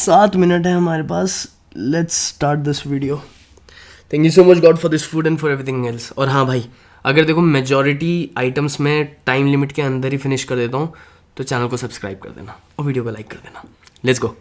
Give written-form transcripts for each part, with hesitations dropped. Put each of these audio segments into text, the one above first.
7 minute है हमारे पास. Let's start this video. Thank you so much God for this food and for everything else. और हाँ भाई, अगर देखो मेजॉरिटी आइटम्स में टाइम लिमिट के अंदर ही फिनिश कर देता हूँ तो चैनल को सब्सक्राइब कर देना और वीडियो को लाइक कर देना. Let's go.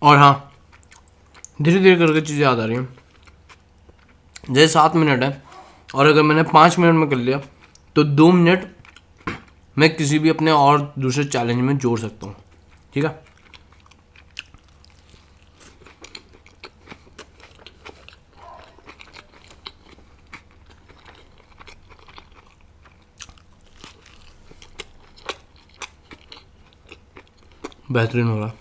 और हाँ, धीरे धीरे करके चीज़ें याद आ रही हैं. जैसे 7 मिनट है और अगर मैंने 5 मिनट में कर लिया तो 2 मिनट मैं किसी भी अपने और दूसरे चैलेंज में जोड़ सकता हूँ. ठीक है. बेहतरीन होगा.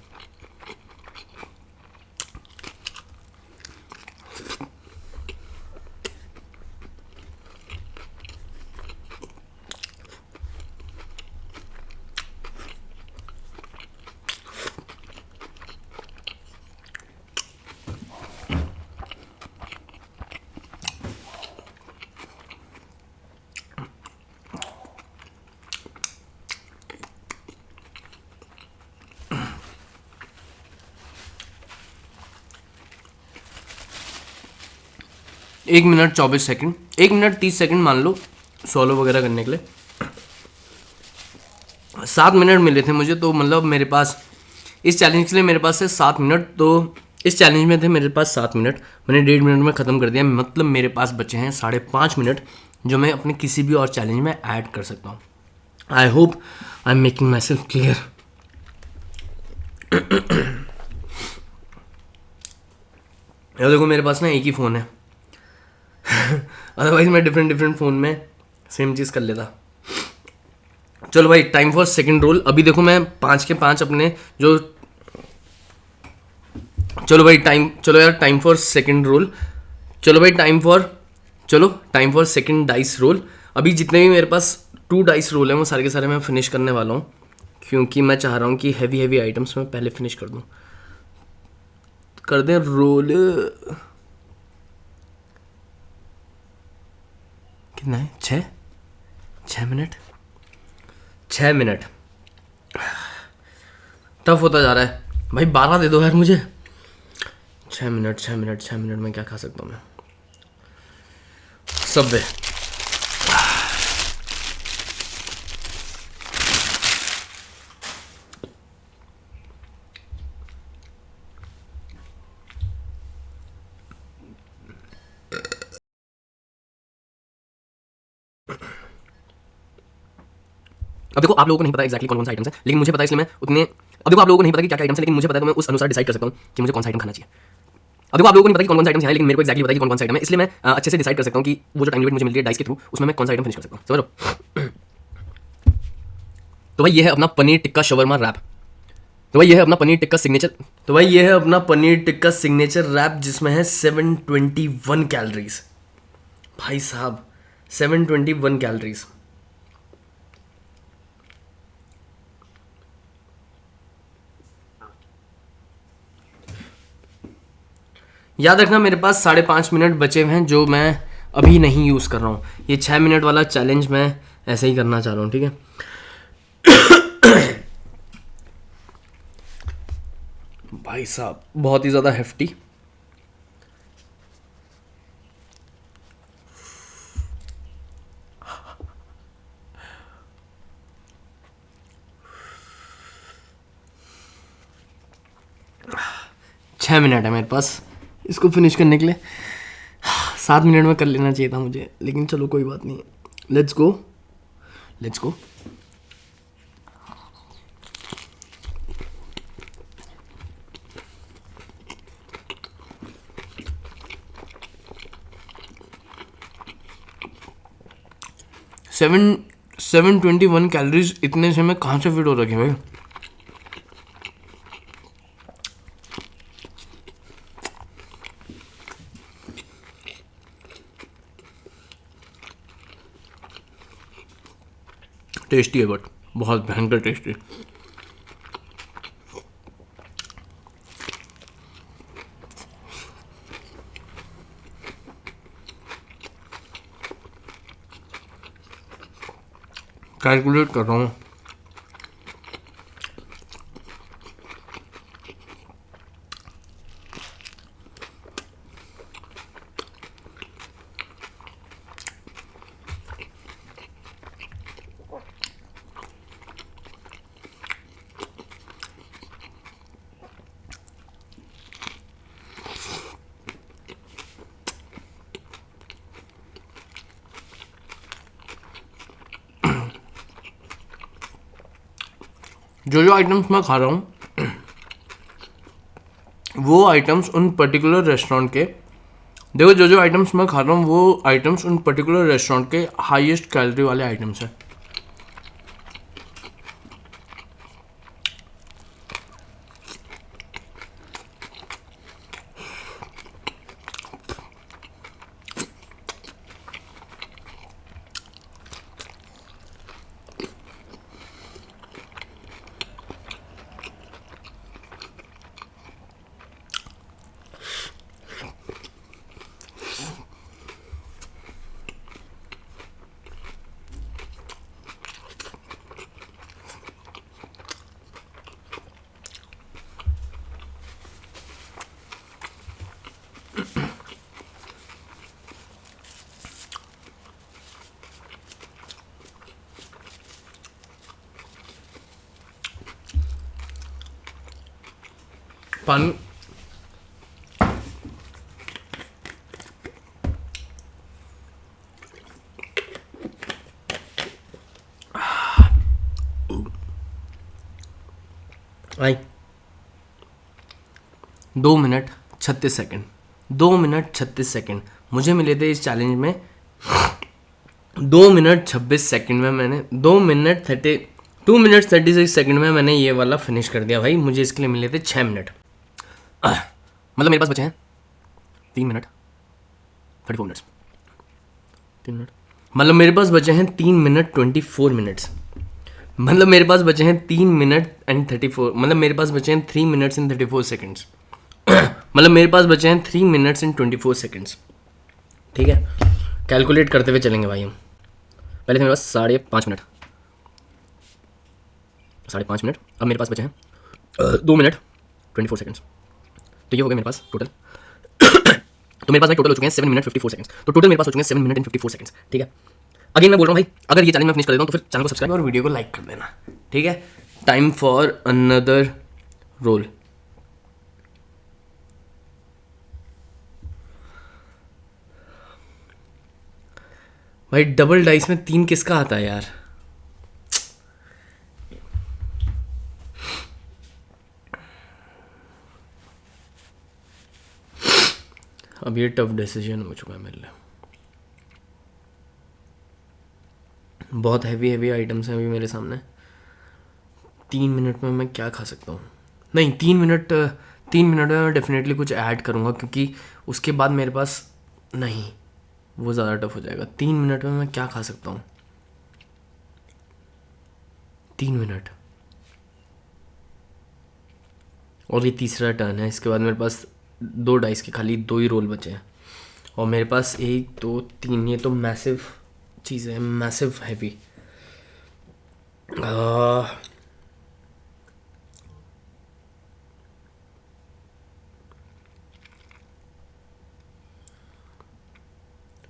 एक मिनट 24 सेकंड, 1 मिनट 30 सेकंड मान लो सोलो वगैरह करने के लिए. 7 मिनट मिले थे मुझे, तो मतलब मेरे पास इस चैलेंज के लिए मेरे पास है 7 मिनट. तो इस चैलेंज में थे मेरे पास 7 मिनट, मैंने 1.5 मिनट में ख़त्म कर दिया. मतलब मेरे पास बचे हैं 5.5 मिनट जो मैं अपने किसी भी और चैलेंज में ऐड कर सकता हूँ. I hope I am making my self clear. यार देखो, मेरे पास ना एक ही फ़ोन है. अदरवाइज मैं डिफरेंट डिफरेंट फ़ोन में सेम चीज़ कर लेता. चलो भाई, टाइम फॉर सेकंड रोल. अभी देखो मैं 5 के 5 अपने जो, चलो भाई टाइम, चलो यार टाइम फॉर सेकंड रोल. चलो भाई time for second dice roll. अभी जितने भी मेरे पास 2 डाइस रोल हैं वो सारे के सारे मैं फिनिश करने वाला हूँ, क्योंकि मैं चाह रहा हूँ कि हैवी हैवी आइटम्स मैं पहले फिनिश कर दूँ. कर दें रोल. कितना है? 6 मिनट. 6 मिनट टफ होता जा रहा है भाई. 12 दे दो यार मुझे. 6 मिनट में क्या खा सकता हूँ मैं? सबवे. अब देखो, आप लोगों को नहीं पता एक्जैक्टली कौन कौन सा आइटम्स है, लेकिन मुझे पता है, इसलिए मैं उतने. अब देखो, आप लोगों को नहीं पता कि क्या क्या आइटम्स है, लेकिन मुझे पता है, तो मैं उस अनुसार डिसाइड कर सकता हूँ कि मुझे कौन सा आइटम खाना चाहिए. अब देखो, आप लोगों को नहीं पता कि कौन कौन सा आइटम्स है, लेकिन मेरे को एक्जैक्टली पता है कि कौन कौन सा आइटम है, इसलिए मैं अच्छे से डिसाइड कर सकता हूँ कि वो जो टाइम लिमिट मुझे मिल रही है डाइस के थ्रू, उसमें मैं कौन सा आइटम फिनिश कर सकता हूँ. समझ लो. तो भाई ये है अपना पनीर टिक्का शवरमा रैप. तो भाई ये है अपना पनीर टिक्का सिग्नेचर. तो भाई ये है अपना पनीर टिक्का सिग्नेचर रैप, जिसमें है 721 कैलोरीज. भाई साहब, 721 कैलोरीज. याद रखना, मेरे पास 5.5 मिनट बचे हुए हैं जो मैं अभी नहीं यूज़ कर रहा हूँ. ये 6 मिनट वाला चैलेंज मैं ऐसे ही करना चाह रहा हूँ. ठीक है. भाई साहब, बहुत ही ज़्यादा हेफ्टी. छः मिनट है मेरे पास इसको फिनिश करने के लिए. 7 मिनट में कर लेना चाहिए था मुझे, लेकिन चलो कोई बात नहीं. Let's go. Let's go. Seven 721 calories इतने से मैं कहाँ से फिट हो रखे भाई. टेस्टी है बट बहुत भयंकर टेस्टी। कैलकुलेट कर रहा हूँ। जो जो आइटम्स मैं खा रहा हूँ वो आइटम्स उन पर्टिकुलर रेस्टोरेंट के, देखो जो जो आइटम्स मैं खा रहा हूँ वो आइटम्स उन पर्टिकुलर रेस्टोरेंट के हाईएस्ट कैलोरी वाले आइटम्स हैं। पानी आई 2 मिनट 36 सेकंड 2 मिनट 36 सेकंड मुझे मिले थे इस चैलेंज में। 2 मिनट 26 सेकंड में मैंने 2 मिनट 36 सेकंड में मैंने ये वाला फिनिश कर दिया भाई। मुझे इसके लिए मिले थे 6 मिनट। मतलब मेरे पास बचे हैं 3 मिनट 34 मिनट्स। 3 मिनट मतलब मेरे पास बचे हैं 3 मिनट 24 मिनट्स। मतलब मेरे पास बचे हैं 3 मिनट एंड 34, मतलब मेरे पास बचे हैं 3 मिनट्स एंड 34 सेकंड्स। मतलब मेरे पास बचे हैं 3 मिनट्स एंड 24 सेकंड्स। ठीक है, कैलकुलेट करते हुए चलेंगे भाई हम। पहले थे मेरे पास 5.5 मिनट, 5.5 मिनट। अब मेरे पास बचे हैं 2 मिनट 24 सेकंड्स। तो ये हो गया मेरे पास टोटल। तो मेरे पास भाई टोटल हो चुके हैं 7 मिनट 54 सेकंड्स। तो टोटल मेरे पास हो चुके हैं 7 मिनट एंड 54 सेकंड्स। ठीक है, अगेन मैं बोल रहा हूँ भाई, अगर ये चैलेंज मैं फिनिश कर देता हूँ तो फिर चैनल को सब्सक्राइब और वीडियो को लाइक कर देना। ठीक है, टाइम फॉर अनदर रोल। भाई डबल डाइस में 3 किसका आता है यार? अब ये टफ डिसीजन हो चुका है मेरे लिए। बहुत हैवी आइटम्स हैं अभी मेरे सामने। 3 मिनट में मैं क्या खा सकता हूँ? नहीं, 3 मिनट में मैं डेफिनेटली कुछ ऐड करूँगा, क्योंकि उसके बाद मेरे पास नहीं, वो ज़्यादा टफ हो जाएगा। 3 मिनट में मैं क्या खा सकता हूँ? 3 मिनट, और ये तीसरा टर्न है। इसके बाद मेरे पास 2 डाइस के खाली 2 ही रोल बचे हैं, और मेरे पास 1 2 3, ये तो मैसिव चीज़ है, massive heavy.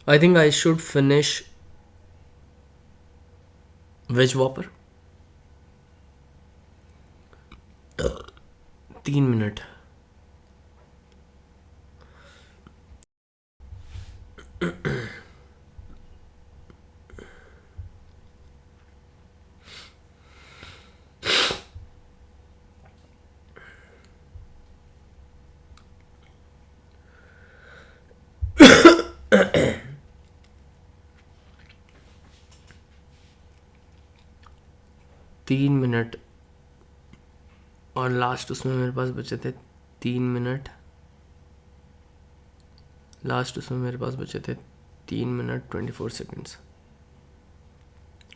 I think I should finish veg whopper. 3 मिनट। तीन मिनट और लास्ट उसमें मेरे पास बचे थे 3 मिनट। लास्ट उसमें मेरे पास बचे थे 3 मिनट 24 सेकंड्स।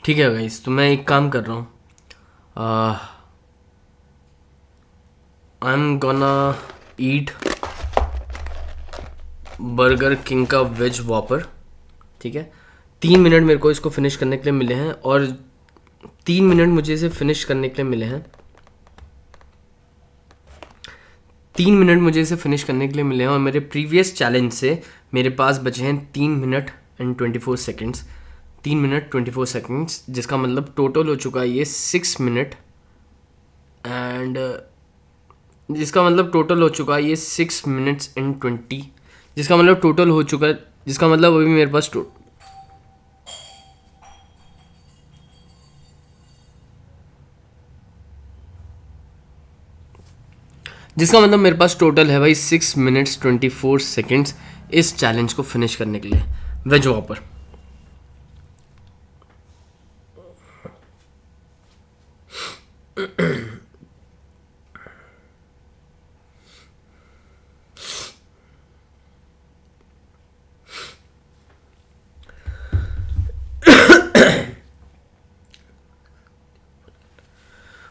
ठीक है गाइस, तो मैं एक काम कर रहा हूँ, I am gonna eat burger king का वेज वॉपर। ठीक है, 3 मिनट मेरे को इसको फिनिश करने के लिए मिले हैं, और 3 मिनट मुझे इसे फिनिश करने के लिए मिले हैं। 3 मिनट मुझे इसे फिनिश करने के लिए मिले हैं, और मेरे प्रीवियस चैलेंज से मेरे पास बचे हैं 3 minute and 24 seconds. 3 minute 24 seconds, जिसका मतलब टोटल हो चुका है ये 6 मिनट एंड जिसका मतलब टोटल हो चुका है ये 6 मिनट्स एंड 20, जिसका मतलब टोटल हो चुका है, जिसका मतलब अभी मेरे पास जिसका मतलब मेरे पास टोटल है भाई 6 मिनट्स 24 सेकेंड्स इस चैलेंज को फिनिश करने के लिए वेज वॉपर।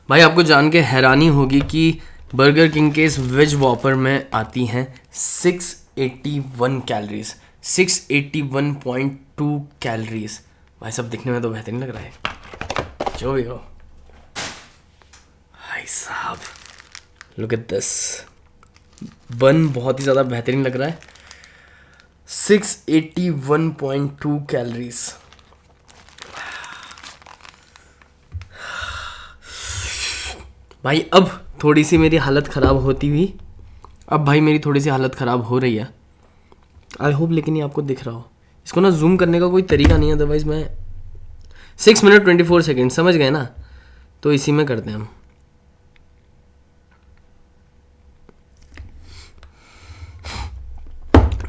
भाई आपको जान के हैरानी होगी कि बर्गर किंग के इस वेज वॉपर में आती हैं 681 कैलोरीज, 681.2 कैलोरीज। भाई सब दिखने में तो बेहतरीन लग रहा है, जो भी हो। भाई साहब लुक एट दिस, बन बहुत ही ज़्यादा बेहतरीन लग रहा है। 681.2 कैलोरीज। भाई अब थोड़ी सी मेरी हालत ख़राब होती हुई, अब भाई मेरी थोड़ी सी हालत ख़राब हो रही है, आई होप लेकिन ये आपको दिख रहा हो। इसको ना जूम करने का कोई तरीका नहीं है, अदरवाइज मैं 6 मिनट 24 सेकेंड समझ गए ना, तो इसी में करते हैं हम।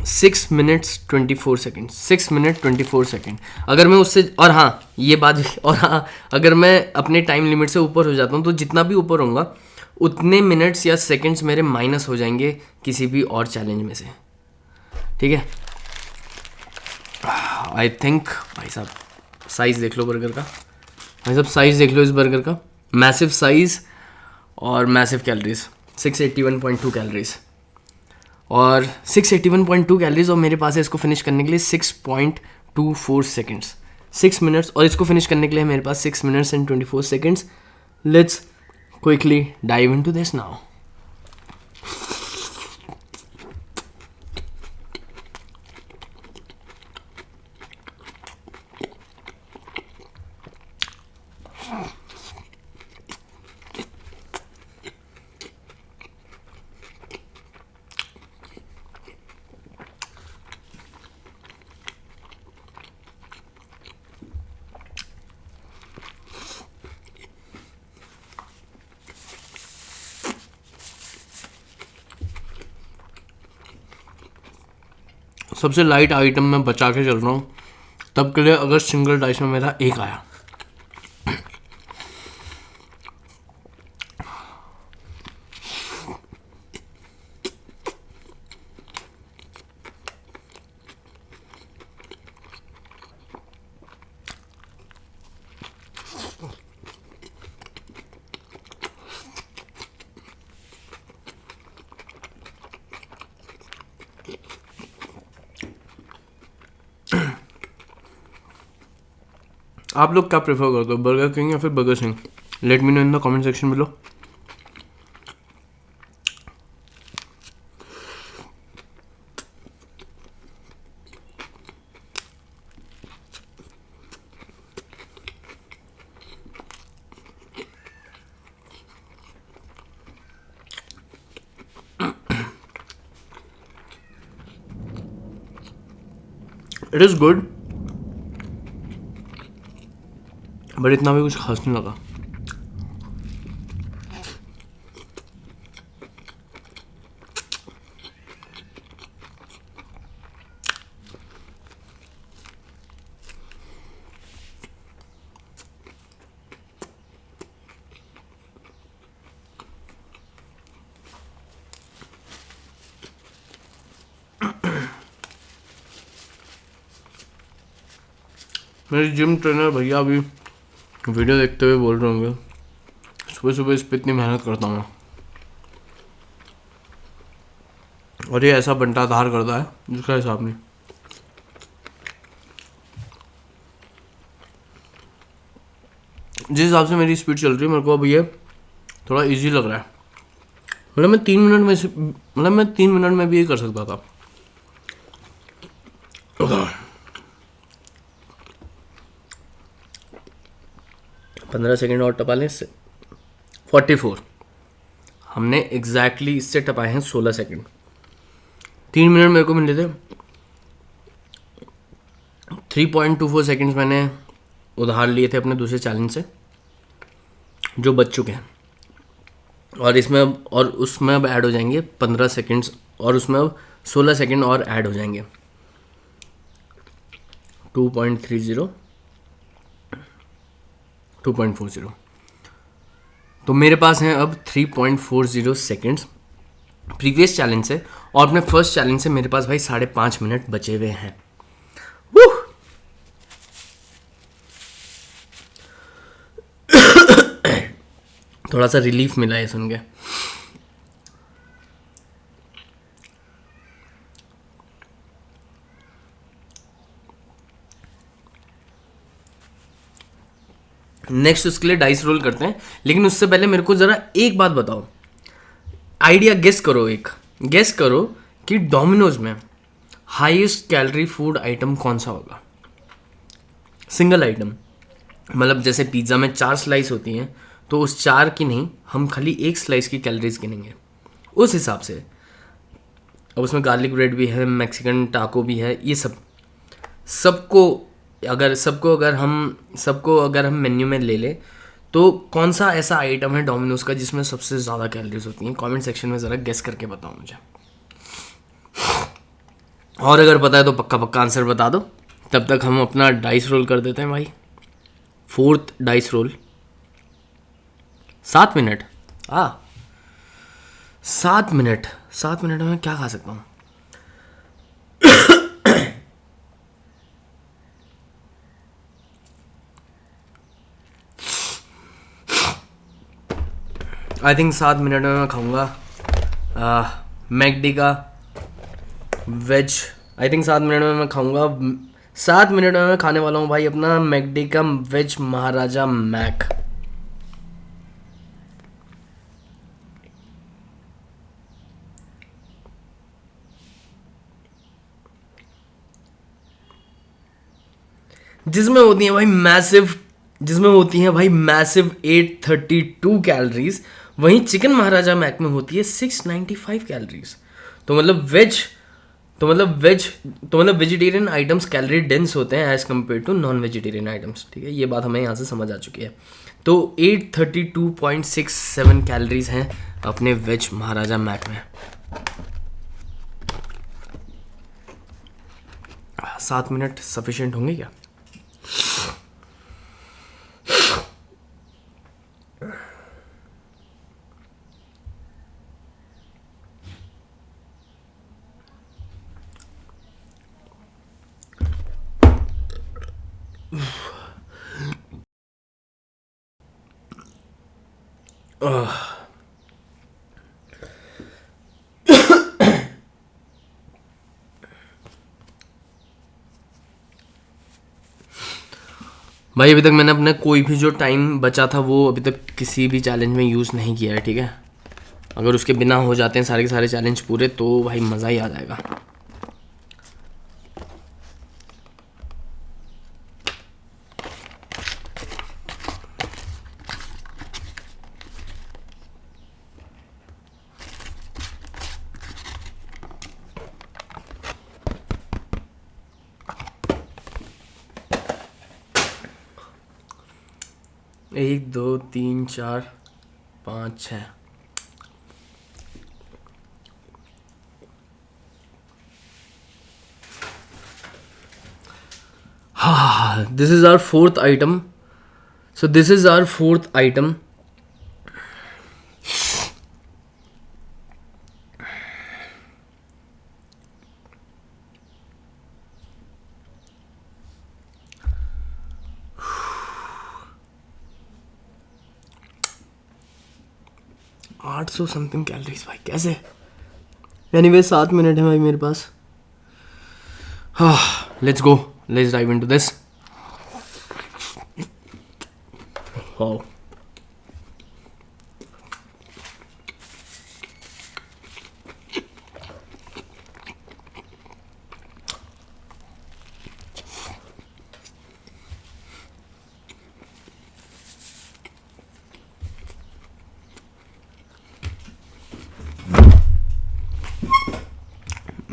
6 मिनट्स 24 सेकेंड, 6 मिनट 24 सेकेंड। अगर मैं उससे, और हाँ ये बात भी, और हाँ अगर मैं अपने टाइम लिमिट से ऊपर हो जाता हूँ तो जितना भी ऊपर होऊंगा उतने मिनट्स या सेकेंड्स मेरे माइनस हो जाएंगे किसी भी और चैलेंज में से। ठीक है, आई थिंक भाई साहब साइज़ देख लो बर्गर का, भाई साहब साइज़ देख लो इस बर्गर का, मैसिव साइज़ और मैसिव कैलोरीज, 681.2 कैलोरीज और 681.2 कैलोरीज, और मेरे पास है इसको फिनिश करने के लिए 6.24 सेकेंड्स, 6 मिनट्स, और इसको फिनिश करने के लिए मेरे पास 6 minutes and 24 seconds. Let's quickly dive into this now. सबसे लाइट आइटम मैं बचा के चल रहा हूँ तब के लिए अगर सिंगल डाइस में मेरा एक आया। आप लोग क्या प्रेफर करते हो, बर्गर किंग या फिर burger Singh? Let me know in the comment section below. It is good but इतना भी कुछ खास नहीं लगा। मेरे जिम ट्रेनर भैया भी वीडियो देखते हुए बोल रहे होंगे सुबह सुबह इस पर इतनी मेहनत करता हूँ और ये ऐसा बंटाधार करता है जिसका हिसाब नहीं। जिस हिसाब से मेरी स्पीड चल रही है मेरे को अब ये थोड़ा इजी लग रहा है। मतलब मैं 3 मिनट में भी ये कर सकता था। 15 सेकेंड और टपा लें इससे 44। हमने एग्जैक्टली इससे टपाए हैं 16 सेकेंड। 3 मिनट मेरे को मिले थे। 3.24 सेकेंड्स मैंने उधार लिए थे अपने दूसरे चैलेंज से जो बच चुके हैं और इसमें अब और उसमें अब ऐड हो जाएंगे 15 सेकेंड्स और उसमें अब 16 सेकेंड और ऐड हो जाएंगे 2.30 2.40। तो मेरे पास हैं अब 3.40 सेकेंड्स प्रीवियस चैलेंज से और अपने फर्स्ट चैलेंज से मेरे पास भाई 5.5 मिनट बचे हुए हैं। थोड़ा सा रिलीफ मिला है सुन के। नेक्स्ट उसके लिए डाइस रोल करते हैं, लेकिन उससे पहले मेरे को जरा एक बात बताओ, आइडिया गेस करो, एक गेस करो कि डोमिनोज में हाईएस्ट कैलोरी फूड आइटम कौन सा होगा। सिंगल आइटम, मतलब जैसे पिज्ज़ा में 4 स्लाइस होती हैं तो उस 4 की नहीं, हम खाली 1 स्लाइस की कैलोरीज गिनेंगे उस हिसाब से। अब उसमें गार्लिक ब्रेड भी है, मैक्सिकन टाको भी है, ये सबको अगर हम मेन्यू में ले ले तो कौन सा ऐसा आइटम है डोमिनोज का जिसमें सबसे ज़्यादा कैलोरीज होती हैं। कमेंट सेक्शन में ज़रा गेस करके बताओ मुझे, और अगर पता है तो पक्का पक्का आंसर बता दो। तब तक हम अपना डाइस रोल कर देते हैं भाई। 4th dice role. 7 minute. 7 minute में क्या खा सकता हूँ। आई थिंक 7 मिनट में मैं खाऊंगा मैकडी का वेज। आई थिंक 7 मिनट में मैं खाऊंगा 7 मिनट में मैं खाने वाला हूँ भाई अपना मैकडी का वेज महाराजा मैक। जिसमें होती है भाई मैसिव 832 कैलोरीज। वहीं चिकन महाराजा मैक में होती है 695 कैलोरीज। तो मतलब वेजिटेरियन आइटम्स कैलोरी डेंस होते हैं as compare to non vegetarian items. ठीक है, ये बात हमें यहाँ से समझ आ चुकी है। तो 832.67 कैलोरीज हैं अपने वेज महाराजा मैक में। 7 मिनट सफिशिएंट होंगे क्या? भाई अभी तक मैंने अपना कोई भी जो टाइम बचा था वो अभी तक किसी भी चैलेंज में यूज़ नहीं किया है। ठीक है, अगर उसके बिना हो जाते हैं सारे के सारे चैलेंज पूरे तो भाई मज़ा ही आ जाएगा। एक दो तीन चार 5 6। हाँ, this is our 4th item. So this is our 4th item. 800 something calories भाई, कैसे? एनीवे 7 मिनट है भाई मेरे पास. हाँ, let's go, let's dive into this. Wow.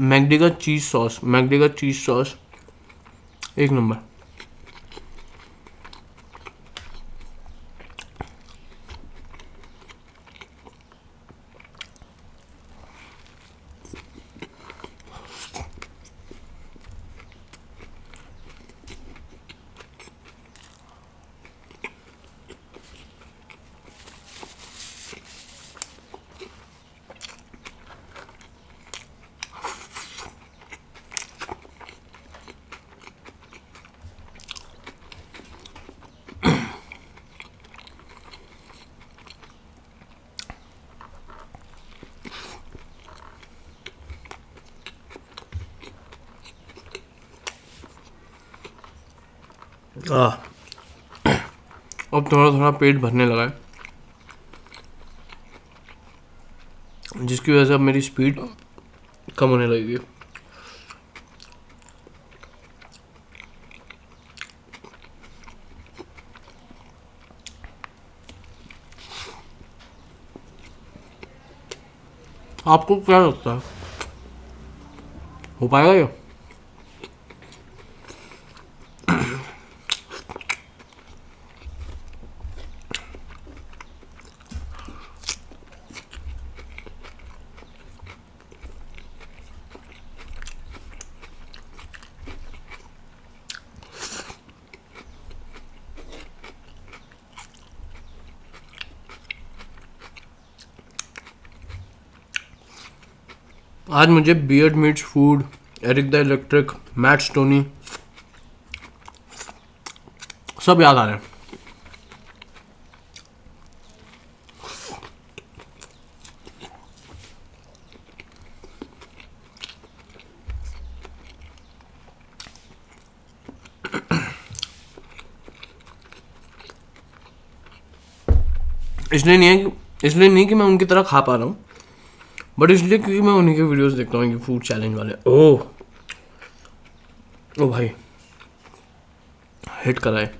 McD का चीज़ सॉस एक नंबर. अब थोड़ा थोड़ा पेट भरने लगा है, जिसकी वजह से अब मेरी स्पीड कम होने लगेगी. आपको क्या लगता है, हो पाएगा ये? आज मुझे beard meets food, Eric the electric, Matt Stonie सब याद आ रहे हैं. इसलिए नहीं कि मैं उनकी तरह खा पा रहा हूँ, बट इसलिए क्योंकि मैं उन्हीं के वीडियोस देखता हूँ, फूड चैलेंज वाले. ओ भाई, हिट कराए.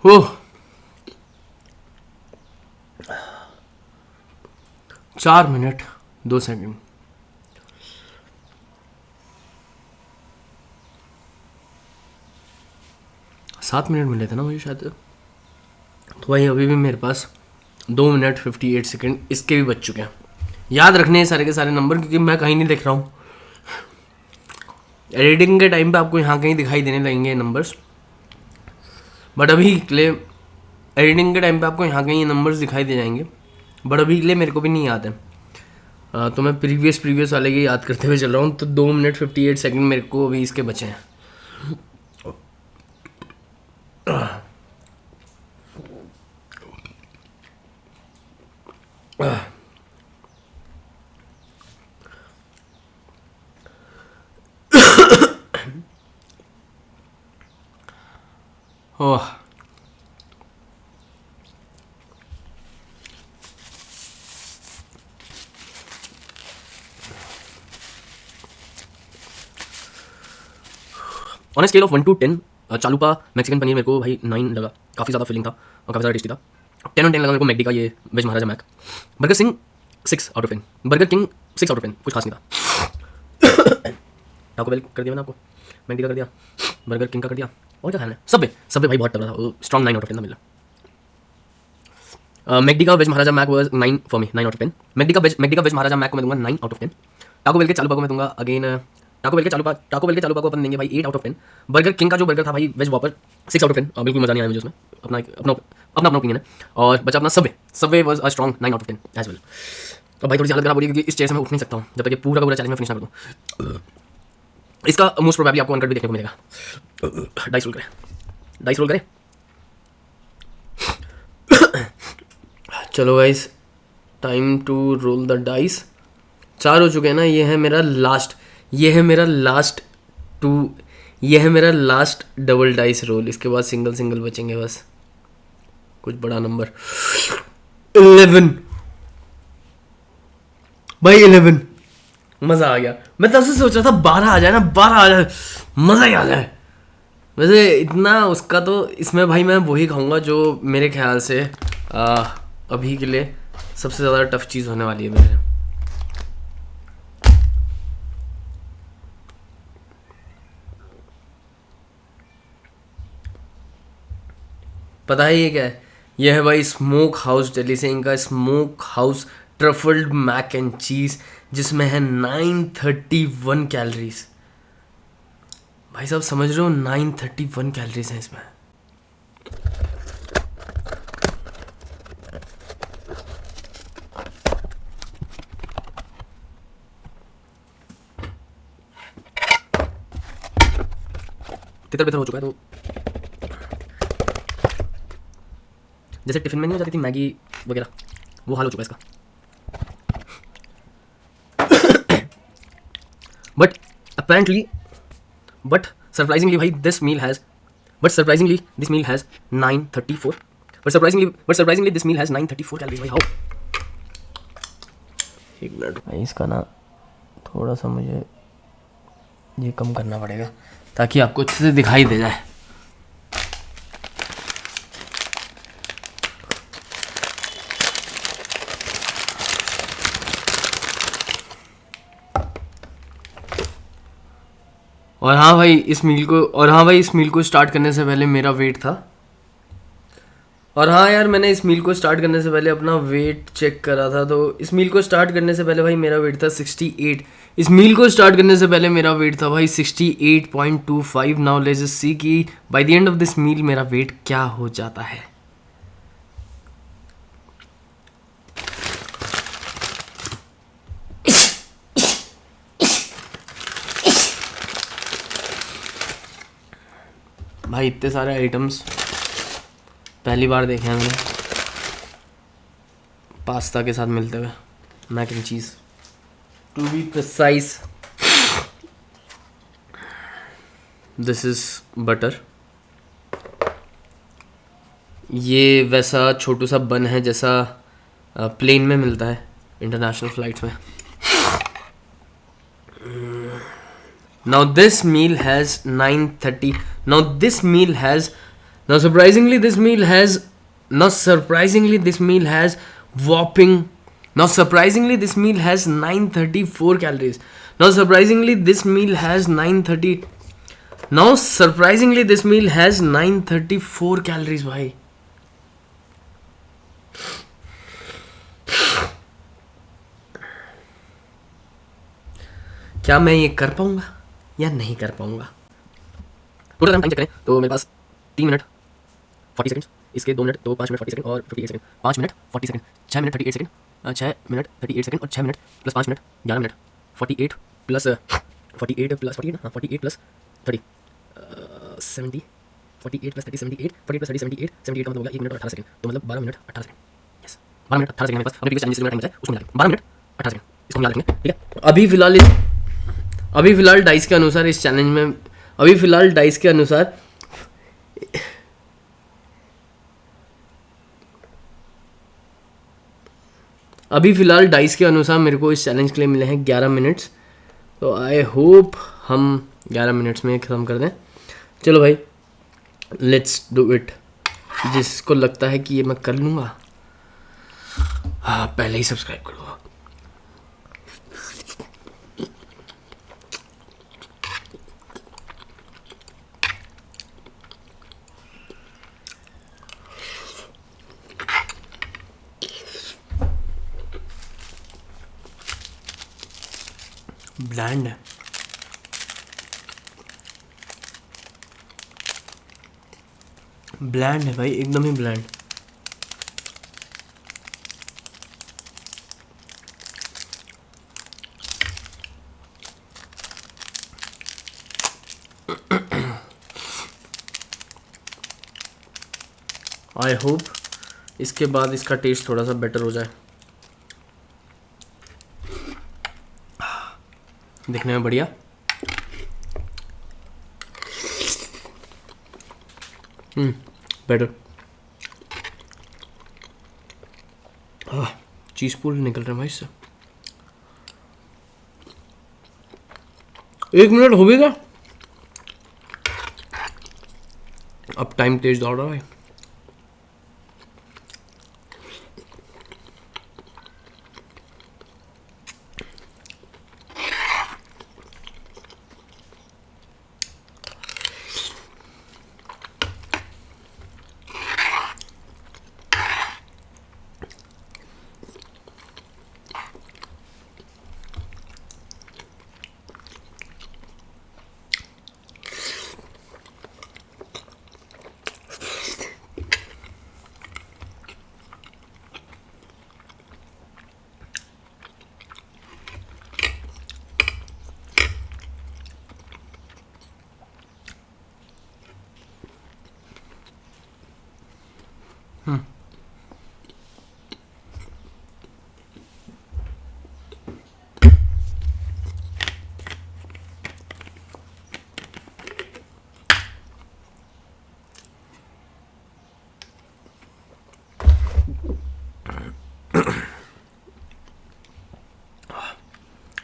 ओह, 4 मिनट 2 सेकंड. सात मिनट मिले थे ना मुझे शायद. तो भाई अभी भी मेरे पास 2 मिनट 58 सेकंड इसके भी बच चुके हैं. याद रखने हैं सारे के सारे नंबर, क्योंकि मैं कहीं नहीं देख रहा हूँ. एडिटिंग के टाइम पे आपको यहाँ कहीं दिखाई देने लगेंगे नंबर्स, बट अभी के लिए एडिटिंग के टाइम पे आपको यहाँ कहीं ये नंबर्स दिखाई दे जाएंगे, बट अभी के लिए मेरे को भी नहीं याद है. तो मैं प्रीवियस वाले के याद करते हुए चल रहा हूँ. तो 2 मिनट 58 सेकंड मेरे को अभी इसके बचे हैं. Oh on a scale of 1 to 10 chalupa Mexican paneer मेरे को भाई 9 लगा, काफ़ी ज़्यादा फिलिंग था और काफ़ी ज़्यादा टेस्टी था। 10 on 10 लगा मेरे को मैकडी का ये veg Maharaja Mac. Burger Singh 6 out of 10, burger king 6 out of 10, कुछ खास नहीं था। टाको बेल कर दिया मैंने आपको, मैकडी का कर दिया, बर्गर किंग का कर दिया, और क्या खाना है? सबवे सबवे भाई बहुत तगड़ा था, स्ट्रॉन्ग 9 out of 10 था मिला। मैकडी का veg Maharaja Mac was 9 for me, 9 out of 10। McD का वेज महाराजा मैक को मैं दूंगा 9 out of 10। टाको बेल के चालूपा को मैं दूंगा अगेन, टाको बेल के चालूपा को अपन देंगे भाई 8 out of 10। बर्गर किंग का जो बर्गर था भाई वेज वॉपर 6 out of 10, बिल्कुल मजा नहीं आया मुझे उसमें, अपना ओपिनियन है। और बचा अपना Subway was a strong 9 out of 10 as well. अब भाई थोड़ी हालत खराब हो रही है क्योंकि इस चेयर से मैं उठ नहीं सकता हूँ जब तक ये पूरा का पूरा चैलेंज मैं फिनिश ना कर दूँ। इसका मोस्ट प्रोबेबली आपको अनकट भी देखने को मिलेगा। डाइस रोल करें। चलो guys, time to roll the dice. 4 हो चुके हैं ना, ये है मेरा लास्ट डबल डाइस रोल। इसके बाद सिंगल बचेंगे बस, कुछ बड़ा नंबर। 11 भाई 11, मज़ा आ गया। मैं तब से सोच रहा था 12 आ जाए ना, 12 आ जाए, मज़ा ही आ जाए। वैसे इतना उसका तो इसमें भाई मैं वही खाऊंगा जो मेरे ख्याल से अभी के लिए सबसे ज़्यादा टफ चीज़ होने वाली है मेरे। पता है ये क्या है? ये है भाई स्मोक हाउस दिल्ली से, इनका smoke house truffled mac and cheese, जिसमें है 931 कैलोरीज। भाई साहब समझ रहे हो, 931 कैलोरीज हैं इसमें। तितर बितर हो चुका है, तो जैसे टिफिन में नहीं हो जाती थी मैगी वगैरह, वो हाल हो चुका है इसका। बट सरप्राइजिंगली भाई दिस मील हैज़ 934 कैलोरीज भाई। हाउ, एक मिनट भाई, इसका ना थोड़ा सा मुझे ये कम करना पड़ेगा ताकि आपको अच्छे से दिखाई दे जाए। और हाँ भाई इस मील को स्टार्ट करने से पहले मेरा वेट था। और हाँ यार, मैंने इस मील को स्टार्ट करने से पहले अपना वेट चेक करा था, तो इस मील को स्टार्ट करने से पहले भाई मेरा वेट था 68। इस मील को स्टार्ट करने से पहले मेरा वेट था भाई 68.25। नाउ लेट्स जस्ट सी कि by the end of this meal मेरा वेट क्या हो जाता है। भाई इतने सारे आइटम्स पहली बार देखे हैं मैंने पास्ता के साथ मिलते हुए, mac and cheese to be precise. This is butter. ये वैसा छोटू सा बन है जैसा प्लेन में मिलता है इंटरनेशनल फ्लाइट्स में। Now this meal has 930. Now surprisingly this meal has whopping. Now surprisingly this meal has 934 calories. Now surprisingly this meal has 934 calories भाई। क्या मैं ये कर पाऊंगा या नहीं कर पाऊंगा? टोटल टाइम चेक करें तो मेरे पास 3 मिनट 40 सेकंड, इसके 2 मिनट तो 5 मिनट 40 सेकंड और 58 second, 5 minute 40 second, 6 minute 38 second, 6 minute 38 second और 6 minute plus 5 minute 11 minute, 48 plus 48 plus 48 हाँ 48 प्लस 30 70, 48 प्लस 30 78, 48 प्लस 30 78, 78 का मतलब होगा 1 मिनट और 18 सेकंड, तो मतलब 12 minute 18 second. Yes 12 minute 18 second मेरे पास अपने प्रीवियस चैलेंज से टाइम बचा है उसको मिला के 12 मिनट 18 सेकंड, इसको याद रखेंगे ठीक है। अभी फिलहाल डाइस के अनुसार इस चैलेंज में अभी फ़िलहाल डाइस के अनुसार मेरे को इस चैलेंज के लिए मिले हैं 11 मिनट्स, तो आई होप हम 11 मिनट्स में ख़त्म कर दें। चलो भाई, लेट्स डू इट। जिसको लगता है कि ये मैं कर लूँगा, हाँ पहले ही सब्सक्राइब कर दो। ब्लैंड है, ब्लैंड है भाई, एकदम ही ब्लैंड। आई होप इसके बाद इसका टेस्ट थोड़ा सा बेटर हो जाए। दिखने में बढ़िया। बेटर। चीज़ पूल निकल रहा है भाई इससे। 1 मिनट हो गया, अब टाइम तेज दौड़ रहा है।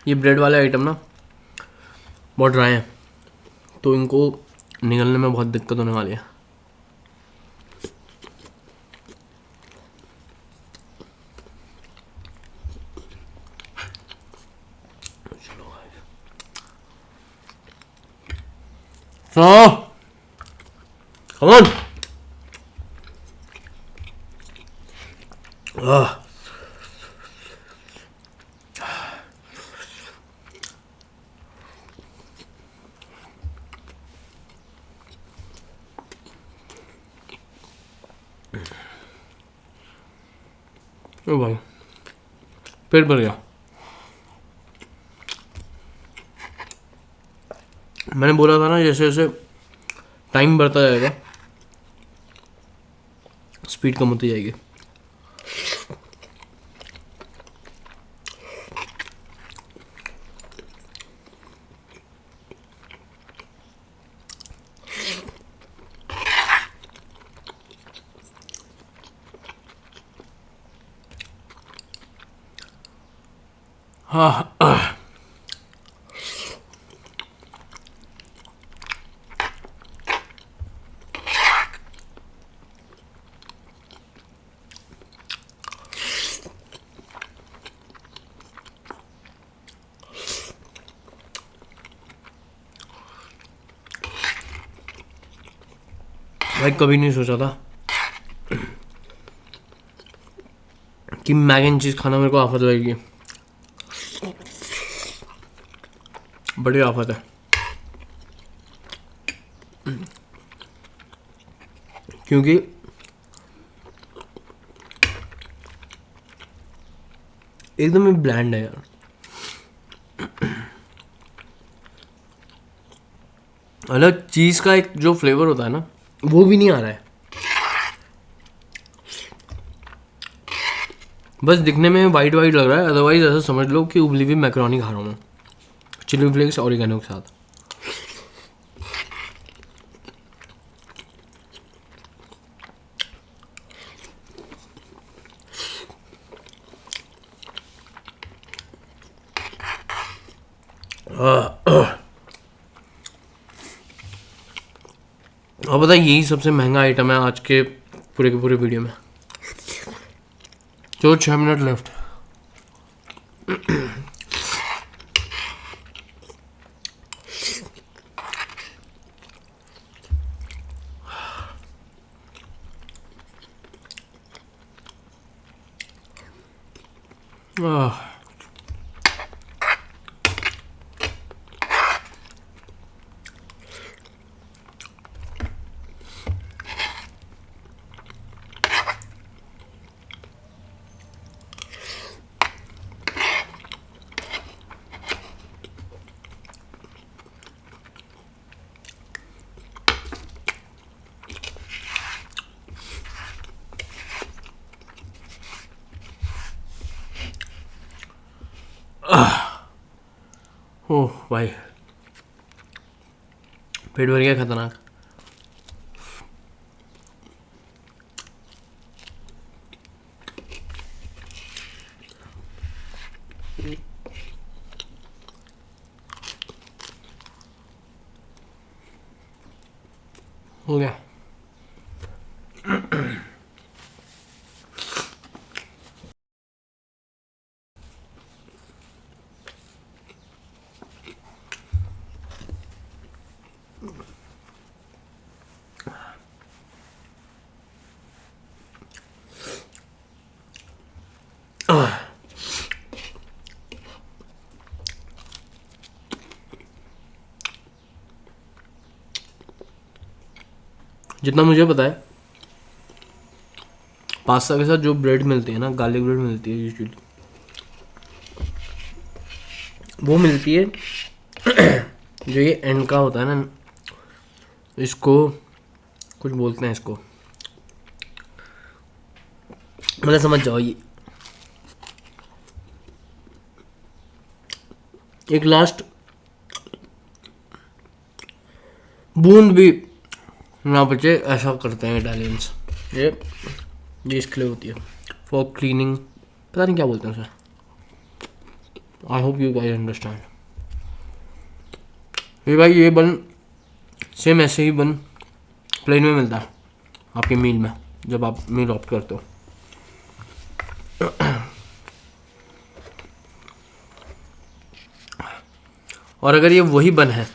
ये ब्रेड वाले आइटम ना बहुत ड्राई हैं, तो इनको निगलने में बहुत दिक्कत होने वाली है। Come on. ओ भाई, पेट भर गया। मैंने बोला था ना, जैसे जैसे टाइम बढ़ता जाएगा स्पीड कम होती जाएगी। हाँ, भाई कभी नहीं सोचा था कि मैक एंड चीज़ खाना मेरे को आफत लगेगी। बड़ी आफत है, क्योंकि एकदम ही ब्लैंड है यार। अलग चीज़ का एक जो फ्लेवर होता है ना, वो भी नहीं आ रहा है। बस दिखने में वाइट वाइट लग रहा है, अदरवाइज ऐसा समझ लो कि उबली हुई मैकरोनी खा रहा हूँ मैं, चिली फ्लेक्स ऑरिगेनो के साथ। और पता है यही सबसे महंगा आइटम है आज के पूरे वीडियो में। तो 6 मिनट लेफ्ट। ओह भाई पेट भर गया खतरनाक। हो गया। जितना मुझे पता है पास्ता के साथ जो ब्रेड मिलती है ना, गार्लिक ब्रेड मिलती है यूजुअली, वो मिलती है जो ये एंड का होता है ना, इसको कुछ बोलते हैं इसको, मतलब समझ जाओ, ये एक लास्ट बूंद भी ना बचे ऐसा करते हैं इटालियंस। ये इसके लिए होती है फॉर क्लीनिंग, पता नहीं क्या बोलते हैं उसे। I hope you guys understand. ये भाई ये बन सेम ऐसे ही बन प्लेन में मिलता है आपके मील में जब आप मील ऑप्ट करते हो। और अगर ये वही बन है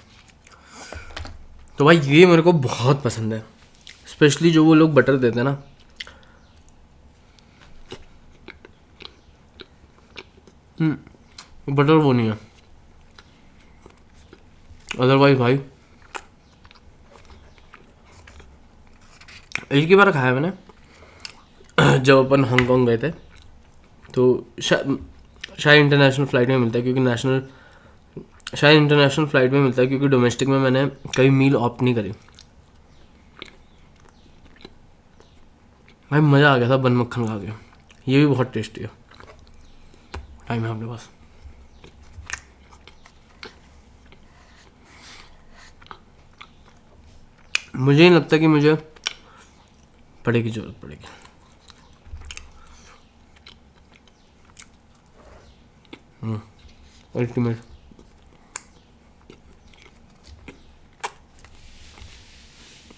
तो भाई ये मेरे को बहुत पसंद है, स्पेशली जो वो लोग बटर देते हैं ना। बटर वो नहीं है, अदरवाइज भाई एक ही बार खाया मैंने जब अपन हांगकांग गए थे, तो शायद इंटरनेशनल फ़्लाइट में मिलता है, क्योंकि शायद इंटरनेशनल फ़्लाइट में मिलता है, क्योंकि डोमेस्टिक में मैंने कभी मील ऑप्ट नहीं करी। भाई मज़ा आ गया था बन मक्खन खा के, ये भी बहुत टेस्टी है। टाइम है अपने पास। मुझे नहीं लगता कि मुझे पड़े की ज़रूरत पड़ेगी। अल्टीमेट।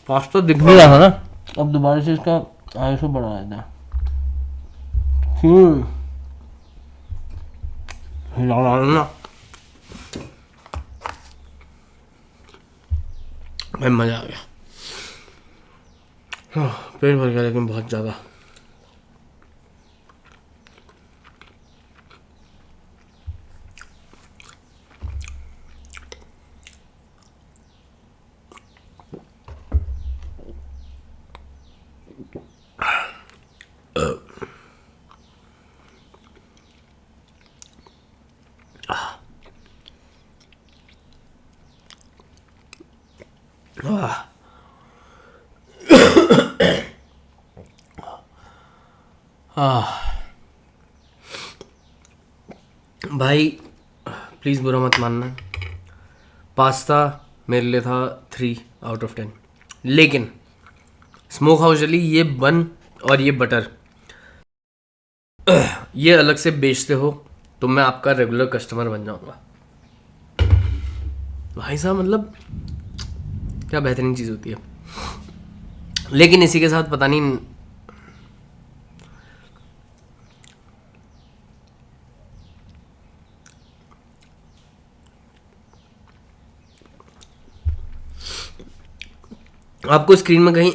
पास्ता दिख नहीं रहा था ना, अब दोबारा से इसका आईएसओ बढ़ा देता है। ना भाई मज़ा आ गया। पेट भर गया लेकिन बहुत ज़्यादा। भाई प्लीज़ बुरा मत मानना, पास्ता मेरे लिए था 3/10, लेकिन स्मोक हाउस जली ये बन और ये बटर ये अलग से बेचते हो तो मैं आपका रेगुलर कस्टमर बन जाऊंगा। भाई साहब मतलब क्या बेहतरीन चीज़ होती है। लेकिन इसी के साथ पता नहीं आपको स्क्रीन में कहीं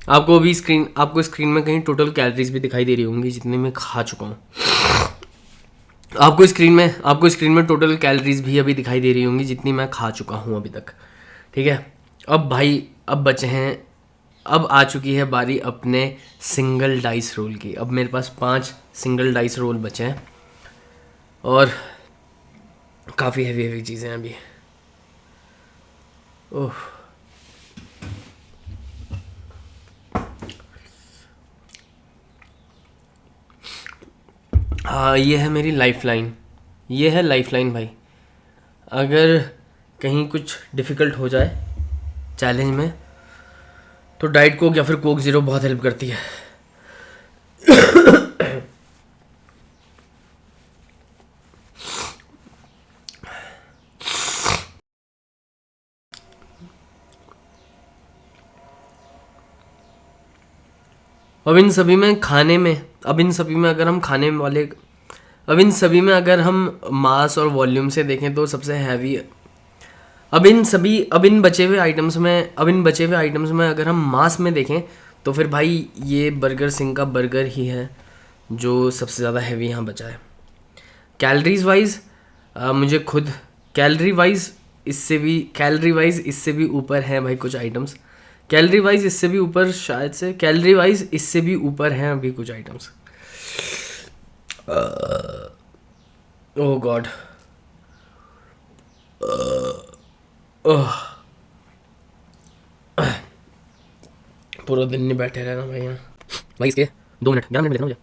आपको स्क्रीन में कहीं टोटल कैलोरीज भी दिखाई दे रही होंगी जितने मैं खा चुका हूँ। आपको स्क्रीन में टोटल कैलोरीज भी अभी दिखाई दे रही होंगी जितनी मैं खा चुका हूँ अभी तक। ठीक है, अब भाई अब बचे हैं, अब आ चुकी है बारी अपने सिंगल डाइस रोल की। अब मेरे पास 5 सिंगल डाइस रोल बचे हैं और काफ़ी हैवी हैवी चीज़ें हैं अभी। ओह, हाँ ये है मेरी लाइफलाइन, ये है लाइफलाइन भाई। अगर कहीं कुछ डिफ़िकल्ट हो जाए चैलेंज में तो डाइट कोक या फिर कोक ज़ीरो बहुत हेल्प करती है। अब इन सभी में खाने में अब इन सभी में अगर हम खाने वाले अब इन सभी में अगर हम मास और वॉल्यूम से देखें तो सबसे हैवी। अब इन बचे हुए आइटम्स में अगर हम मास में देखें तो फिर भाई ये बर्गर सिंह का बर्गर ही है जो सबसे ज़्यादा हैवी यहाँ बचा है। कैलोरीज वाइज मुझे खुद कैलोरी वाइज इससे भी ऊपर है भाई कुछ आइटम्स। कैलोरी वाइज इससे भी ऊपर शायद से कैलोरी वाइज इससे भी ऊपर हैं अभी कुछ आइटम्स। ओह गॉड, पूरा दिन नहीं बैठे रहना भाई यहाँ। भाई इसके 2 मिनट 11 मिनट लेना मुझे,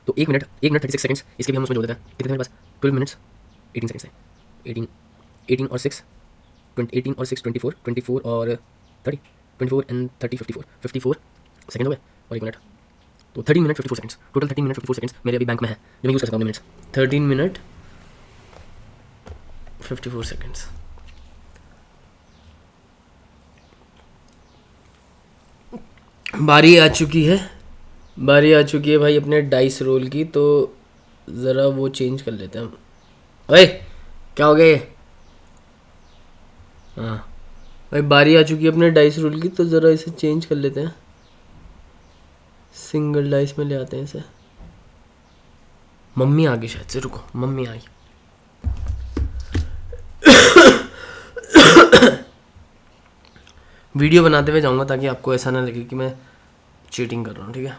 तो 1 मिनट 36 सेकंड्स इसके भी हम उसमें जोड़ देते हैं। कितने मेरे पास 12 मिनट्स 18 सेकंड्स है। 18 और 6 18 और 6 24 और 30 24 एंड 30 54 सेकंड हो गए और 1 मिनट, तो 13 minute 54 seconds total. 13 minute 54 seconds मेरे अभी बैंक में है जो मैं यूज़ कर सकता हूँ मिनट्स। 13 minute 54 seconds. बारी आ चुकी है भाई अपने डाइस रोल की, तो ज़रा वो चेंज कर लेते हैं हम। ओए क्या हो गया ये? हाँ भाई बारी आ चुकी है अपने डाइस रोल की, तो ज़रा इसे चेंज कर लेते हैं, सिंगल डाइस में ले आते हैं इसे। मम्मी आ गई शायद से, रुको मम्मी आई। वीडियो बनाते हुए जाऊंगा ताकि आपको ऐसा ना लगे कि मैं चीटिंग कर रहा हूँ। ठीक है,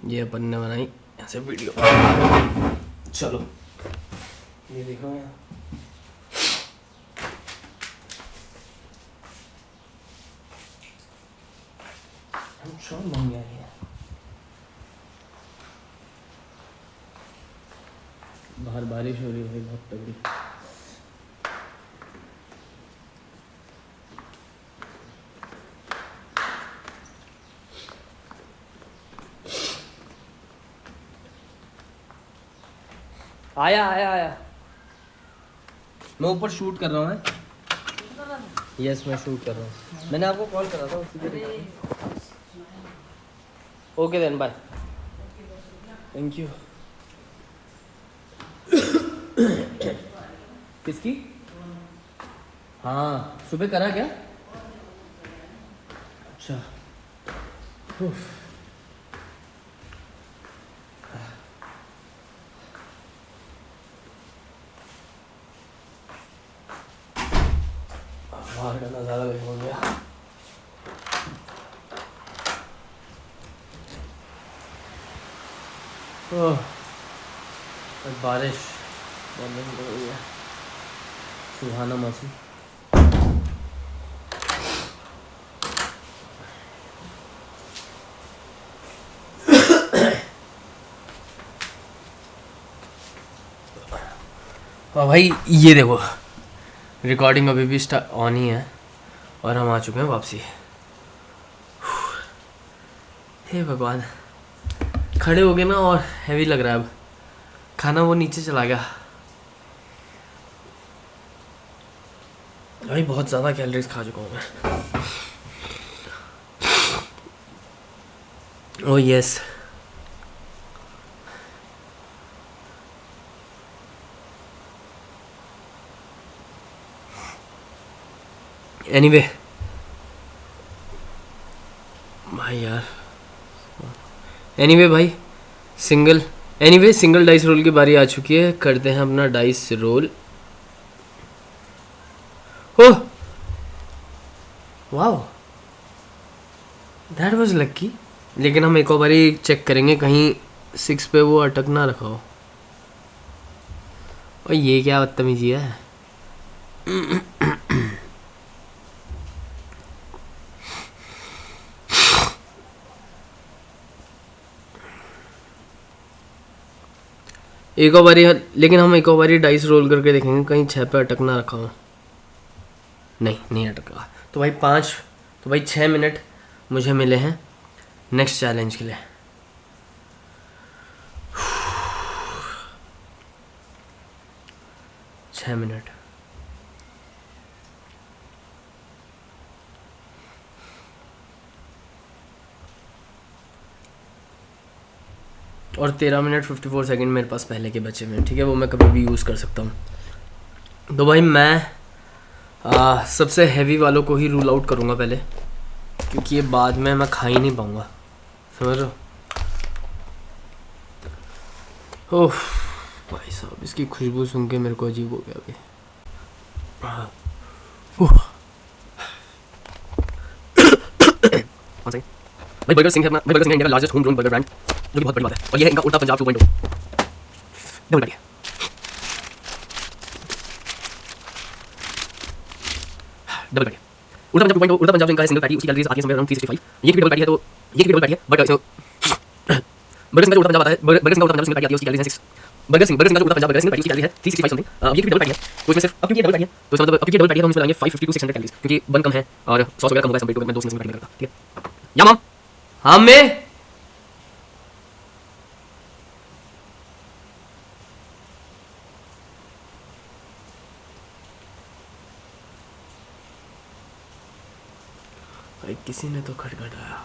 ये अपन ने बनाई ऐसे वीडियो। चलो ये देखो यहाँ मम्मी आई है। बाहर बारिश हो रही है भाई बहुत तगड़ी। आया मैं ऊपर शूट कर रहा हूँ। यस मैं शूट कर रहा हूँ, मैंने आपको कॉल करा था उसी के। Okay then bye, thank you. किसकी? हाँ सुबह करा क्या? अच्छा बाहर का नज़ारा देखो गया। बारिश बंद हो गई है, सुहाना मौसम। भाई ये देखो रिकॉर्डिंग अभी भी ऑन ही है और हम आ चुके हैं वापसी। हे भगवान, खड़े हो गए ना और हैवी लग रहा है। अब खाना वो नीचे चला गया। भाई बहुत ज़्यादा कैलोरीज खा चुका हूँ मैं। Oh yes. एनीवे भाई यार, एनीवे भाई सिंगल डाइस रोल की बारी आ चुकी है। करते हैं अपना dice roll. Oh wow, that was lucky. लेकिन हम एक और बारी चेक करेंगे कहीं 6 पे वो अटक ना रखा हो। और ये क्या बदतमीजी है। एक और बारी, लेकिन हम एक और बारी डाइस रोल करके देखेंगे कहीं 6 पे अटक ना रखा हो। नहीं अटका। तो भाई 5, तो भाई 6 मिनट मुझे मिले हैं नेक्स्ट चैलेंज के लिए। 6 मिनट। और 13 मिनट 54 सेकेंड मेरे पास पहले के बचे हुए हैं। ठीक है, वो मैं कभी भी यूज़ कर सकता हूँ। तो भाई मैं सबसे हैवी वालों को ही रूल आउट करूँगा पहले, क्योंकि ये बाद में मैं खा ही नहीं पाऊँगा, समझ रहे हो। ओह भाई साहब, इसकी खुशबू सुन के मेरे को अजीब हो गया अभी। भाई बर्गर सिंह है अपना। भाई बर्गर सिंह इंडिया का largest home grown burger brand, जो कि बहुत बड़ी बात है। और ये है इनका Ulta Punjab 2.0 double patty. Double patty Ulta Punjab 2.0। उल्टा पंजाब जो इनका है सिंगल पैटी, उसकी कैलोरीज आती है समवेयर अराउंड 365। ये भी डबल पैटी है, तो ये भी डबल पैटी है। बट बर्गर सिंह का उल्टा पंजाब आता है। बर्गर सिंह का उल्टा पंजाब सिंगल पैटी आती है, उसकी कैलोरीज है 6। बर्गर सिंह का जो उल्टा पंजाब बर्गर सिंह पैटी, उसकी कैलोरी है 365 समथिंग। ये भी डबल पैटी है, तो इसमें सिर्फ अब क्योंकि ये डबल पैटी है, तो इसका मतलब अब क्योंकि डबल पैटी है तो हम इसमें लगाएंगे 550 टू 600 कैलोरीज, क्योंकि बन कम है और सॉस वगैरह कम होगा कंपेयर टू मैं 2 सिंगल पैटी में करता। ठीक है या मम? हाँ मैं भाई किसी ने तो खटखटाया।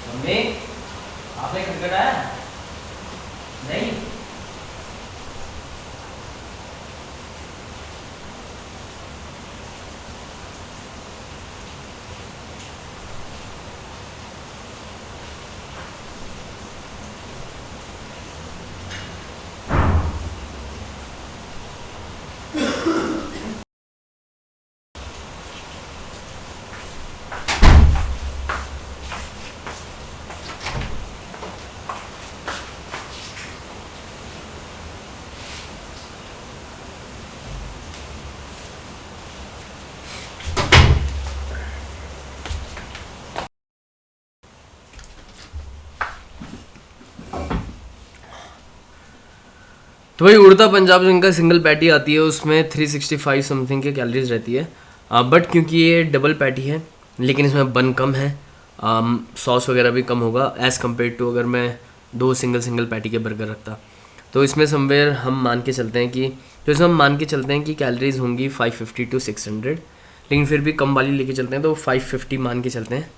मम्मी, आपने खटखटाया? नहीं। तो भाई उड़ता पंजाब जो इनका सिंगल पैटी आती है उसमें 365 समथिंग के कैलोरीज रहती है। बट क्योंकि ये डबल पैटी है लेकिन इसमें बन कम है, सॉस वगैरह भी कम होगा एज़ कम्पेयर टू अगर मैं 2 सिंगल पैटी के बर्गर रखता। तो इसमें समवेयर हम मान के चलते हैं कि, तो इसमें हम मान के चलते हैं कि कैलोरीज होंगी 550 टू 600, लेकिन फिर भी कम वाली लेके चलते हैं तो 550 मान के चलते हैं।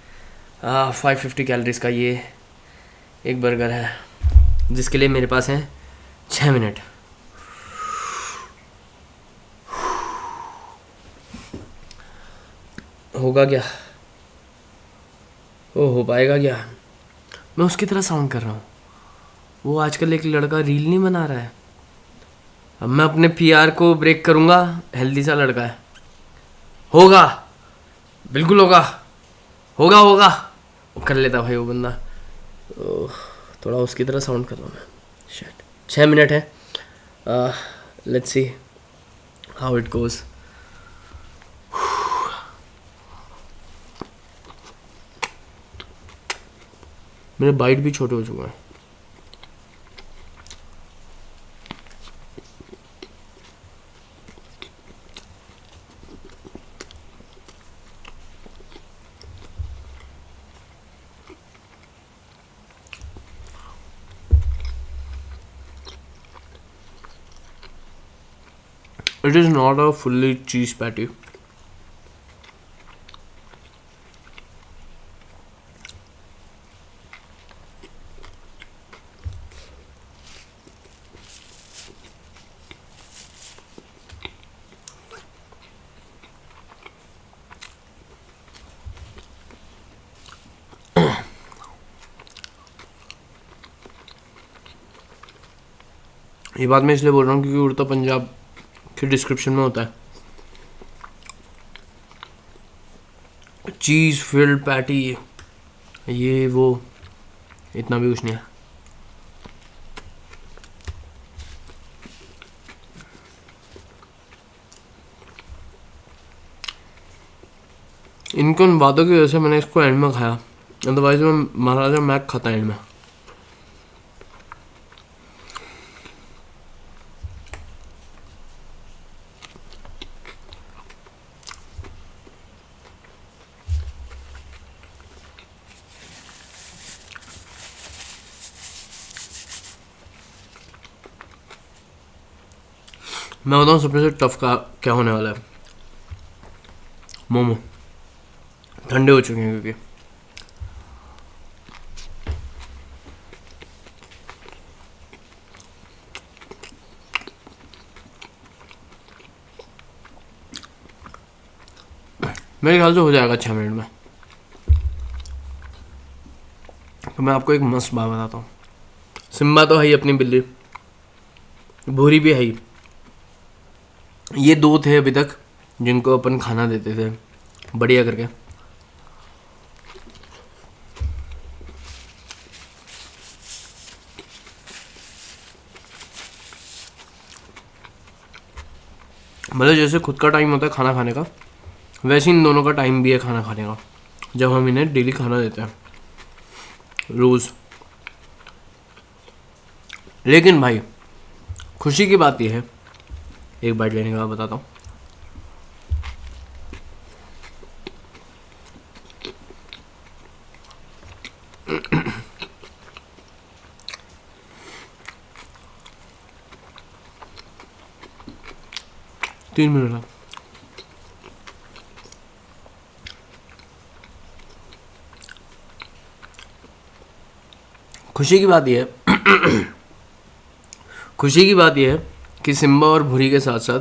550 कैलोरीज का ये एक बर्गर है, जिसके लिए मेरे पास है 6 मिनट। होगा क्या? ओ हो पाएगा क्या? मैं उसकी तरह साउंड कर रहा हूँ। वो आजकल एक लड़का रील नहीं बना रहा है, अब मैं अपने पीआर को ब्रेक करूँगा। हेल्दी सा लड़का है। होगा, बिल्कुल होगा, होगा होगा। वो कर लेता भाई वो बंदा। थोड़ा उसकी तरह साउंड कर रहा हूँ मैं। शिट, 6 मिनट है। Let's see how it goes. मेरे बाइट भी छोटे हो चुके हैं। It is not a fully cheese patty. ये बात मैं इसलिए बोल रहा हूँ क्योंकि उड़ता पंजाब के डिस्क्रिप्शन में होता है चीज़ फिल्ड पैटी, ये वो, इतना भी कुछ नहीं है। इनको उन बातों की वजह से मैंने इसको एंड में खाया, अदरवाइज मैं महाराजा मैक खाता एंड में। मैं बताऊँ सबसे से टफ का क्या होने वाला है। मोमो ठंडे हो चुके हैं क्योंकि मेरे ख्याल से हो जाएगा 6 मिनट में। तो मैं आपको एक मस्त बात बताता हूँ। सिम्बा तो है ही अपनी बिल्ली, भूरी भी है ही, ये दो थे अभी तक जिनको अपन खाना देते थे बढ़िया करके। मतलब जैसे खुद का टाइम होता है खाना खाने का, वैसे इन दोनों का टाइम भी है खाना खाने का, जब हम इन्हें डेली खाना देते हैं रोज़। लेकिन भाई खुशी की बात यह है, एक बाइट लेने के बाद बताता हूँ। तीन मिनट है। खुशी की बात यह है खुशी की बात यह है कि सिम्बा और भूरी के साथ साथ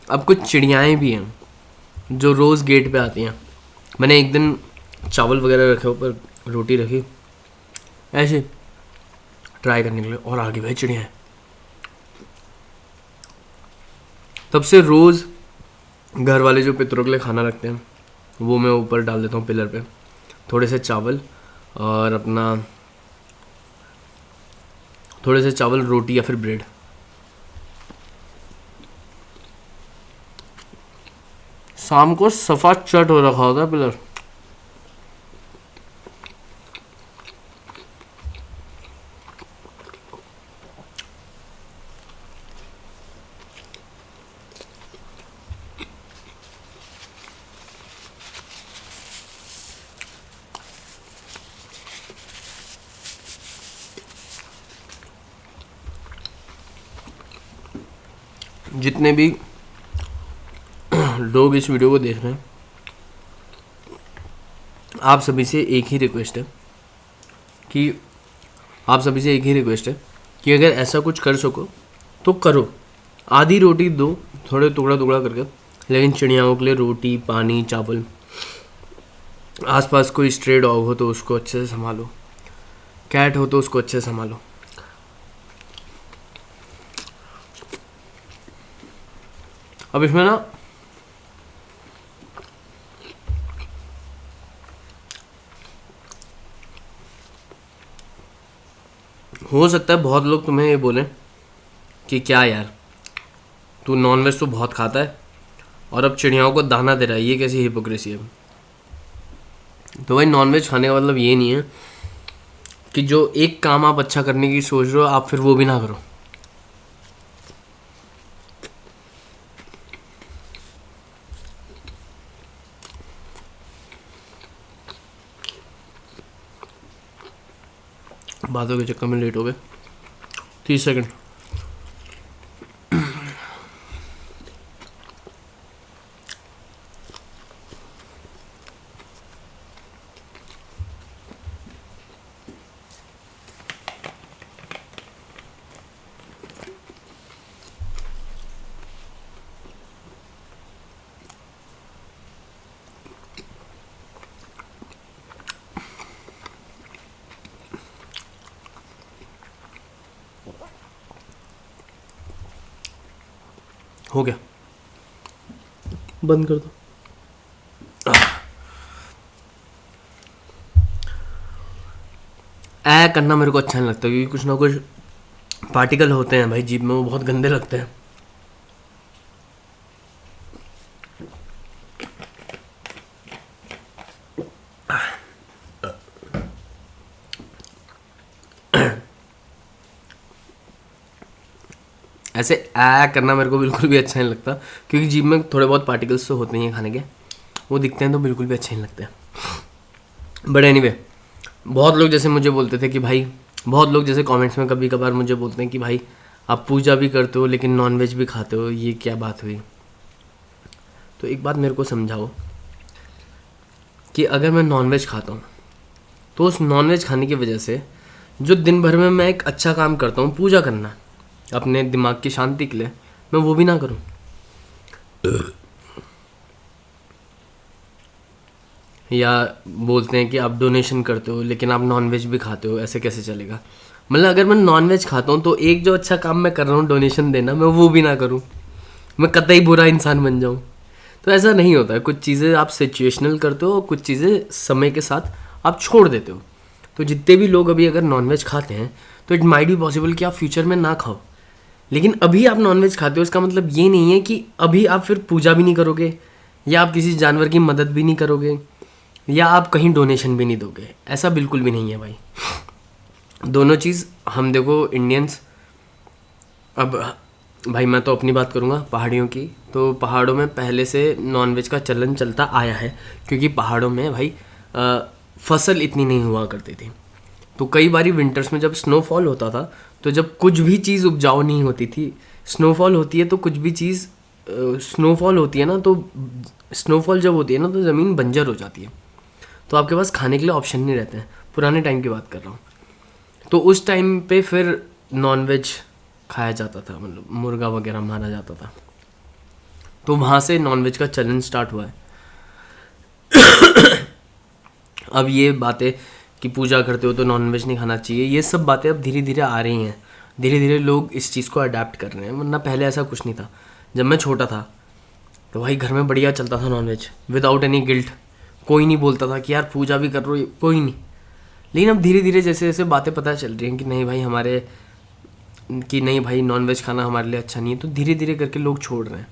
अब कुछ चिड़ियाएँ भी हैं जो रोज़ गेट पे आती हैं। मैंने एक दिन चावल वगैरह रखे, ऊपर रोटी रखी ऐसे ट्राई करने के लिए, और आगे भाई चिड़ियाएँ। तब से रोज़ घर वाले जो पितरों के लिए खाना रखते हैं वो मैं ऊपर डाल देता हूँ पिलर पे, थोड़े से चावल और अपना थोड़े से चावल, रोटी या फिर ब्रेड। शाम को सफा चट हो रखा होता है पिलर। जितने भी लोग इस वीडियो को देख रहे हैं, आप सभी से एक ही रिक्वेस्ट है कि अगर ऐसा कुछ कर सको तो करो। आधी रोटी दो, थोड़े टुकड़ा टुकड़ा करके, लेकिन चिड़ियाओं के लिए रोटी, पानी, चावल। आसपास कोई स्ट्रे डॉग हो तो उसको अच्छे से संभालो, कैट हो तो उसको अच्छे से संभालो। अब इसमें ना हो सकता है बहुत लोग तुम्हें ये बोलें कि क्या यार, तू नॉनवेज तो बहुत खाता है और अब चिड़ियाओं को दाना दे रहा है, ये कैसी हिपोक्रेसी है। तो भाई नॉनवेज खाने का मतलब ये नहीं है कि जो एक काम आप अच्छा करने की सोच रहे हो आप फिर वो भी ना करो। बातों के चक्कर में लेट हो गए। 30 सेकंड। हो गया, बंद कर दो। ऐ करना मेरे को अच्छा नहीं लगता, क्योंकि कुछ ना कुछ पार्टिकल होते हैं भाई जीभ में, वो बहुत गंदे लगते हैं। ऐसे ऐ करना मेरे को बिल्कुल भी अच्छा नहीं लगता, क्योंकि जीभ में थोड़े बहुत पार्टिकल्स तो होते ही हैं खाने के, वो दिखते हैं तो बिल्कुल भी अच्छे नहीं लगते। बट एनीवे, बहुत लोग जैसे मुझे बोलते थे कि भाई, बहुत लोग जैसे कमेंट्स में कभी कभार मुझे बोलते हैं कि भाई आप पूजा भी करते हो लेकिन नॉनवेज भी खाते हो, ये क्या बात हुई। तो एक बात मेरे को समझाओ कि अगर मैं नॉनवेज खाता हूँ तो उस नॉनवेज खाने की वजह से जो दिन भर में मैं एक अच्छा काम करता हूँ, पूजा करना अपने दिमाग की शांति के लिए, मैं वो भी ना करूँ। या बोलते हैं कि आप डोनेशन करते हो लेकिन आप नॉनवेज भी खाते हो, ऐसे कैसे चलेगा। मतलब अगर मैं नॉनवेज खाता हूँ तो एक जो अच्छा काम मैं कर रहा हूँ डोनेशन देना, मैं वो भी ना करूँ, मैं कतई बुरा इंसान बन जाऊँ। तो ऐसा नहीं होता है, कुछ चीज़ें आप सिचुएशनल करते हो और कुछ चीज़ें समय के साथ आप छोड़ देते हो। तो जितने भी लोग अभी अगर नॉनवेज खाते हैं तो इट माइट बी पॉसिबल कि आप फ्यूचर में ना खाओ, लेकिन अभी आप नॉनवेज खाते हो इसका मतलब ये नहीं है कि अभी आप फिर पूजा भी नहीं करोगे, या आप किसी जानवर की मदद भी नहीं करोगे, या आप कहीं डोनेशन भी नहीं दोगे। ऐसा बिल्कुल भी नहीं है भाई। दोनों चीज़ हम देखो इंडियंस, अब भाई मैं तो अपनी बात करूँगा पहाड़ियों की, तो पहाड़ों में पहले से नॉनवेज का चलन चलता आया है, क्योंकि पहाड़ों में भाई फसल इतनी नहीं हुआ करती थी। तो कई बारी विंटर्स में जब स्नोफॉल होता था, तो जब कुछ भी चीज़ उपजाऊ नहीं होती थी, स्नोफॉल होती है तो कुछ भी चीज़, स्नोफॉल होती है ना, तो स्नोफॉल जब होती है ना तो ज़मीन बंजर हो जाती है, तो आपके पास खाने के लिए ऑप्शन नहीं रहते हैं। पुराने टाइम की बात कर रहा हूँ। तो उस टाइम पे फिर नॉनवेज खाया जाता था, मतलब मुर्गा वगैरह मारा जाता था, तो वहाँ से नॉनवेज का चलन स्टार्ट हुआ है। अब ये बातें कि पूजा करते हो तो नॉनवेज नहीं खाना चाहिए, ये सब बातें अब धीरे धीरे आ रही हैं, धीरे धीरे लोग इस चीज़ को अडाप्ट कर रहे हैं, वरना पहले ऐसा कुछ नहीं था। जब मैं छोटा था तो भाई घर में बढ़िया चलता था नॉनवेज, विदाउट एनी गिल्ट। कोई नहीं बोलता था कि यार पूजा भी कर रहे हो, कोई नहीं। लेकिन अब धीरे धीरे जैसे जैसे बातें पता चल रही हैं कि नहीं भाई हमारे, कि नहीं भाई नॉनवेज खाना हमारे लिए अच्छा नहीं है, तो धीरे धीरे करके लोग छोड़ रहे हैं।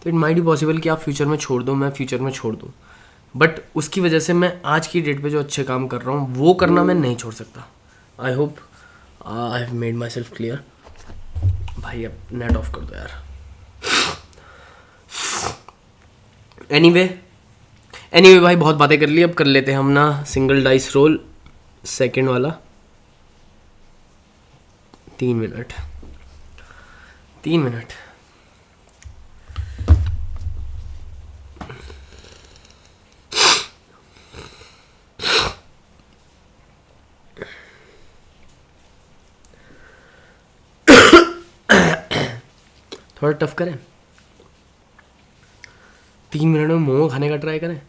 तो इट माइट बी पॉसिबल कि आप फ्यूचर में छोड़ दो, मैं फ्यूचर में छोड़ दूँ, बट उसकी वजह से मैं आज की डेट पे जो अच्छे काम कर रहा हूँ वो करना मैं नहीं छोड़ सकता। I hope I have made my self clear. भाई अब नेट ऑफ कर दो यार। एनीवे एनीवे भाई बहुत बातें कर ली, अब कर लेते हैं हम ना सिंगल डाइस रोल, सेकंड वाला। 3 मिनट, 3 मिनट। थोड़ा टफ करें, 3 मिनट में मोमो खाने का ट्राई करें।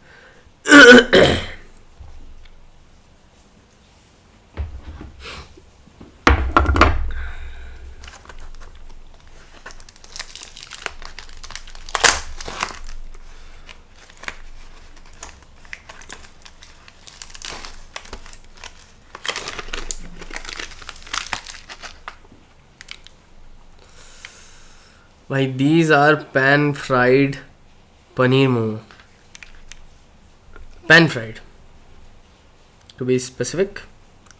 भाई these are pan fried paneer momo, pan fried to be specific,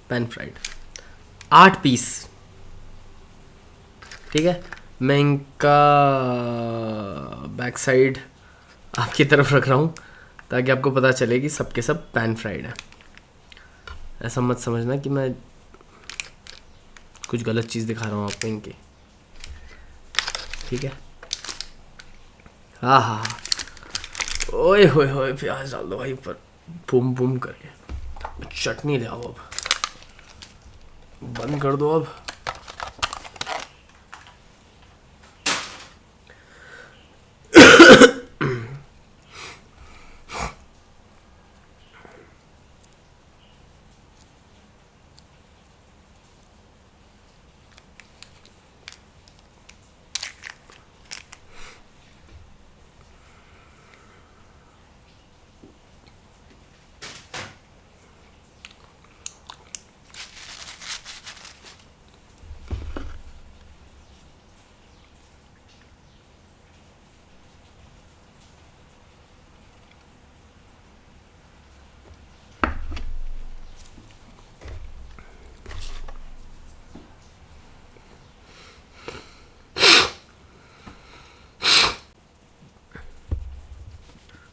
pan fried 8 piece. ठीक है, मैं इनका बैक साइड आपकी तरफ रख रहा हूँ ताकि आपको पता चले कि सब के सब पैन फ्राइड है। ऐसा मत समझना कि मैं कुछ गलत चीज़ दिखा रहा हूँ आपको इनकी। ठीक है, हाँ हाँ हाँ, ओए होए होए, प्याज डाल दो भाई ऊपर, बूम बूम करके। चटनी ले आओ, अब बंद कर दो अब।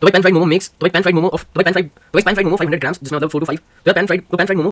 तो भाई पैन फ्राइड मोमो मेक्स, तो भाई पैन फ्राइड मोमो 500 ग्राम्स, जिसमें मतलब 4 to 5, तो पैन फ्राइड मोमो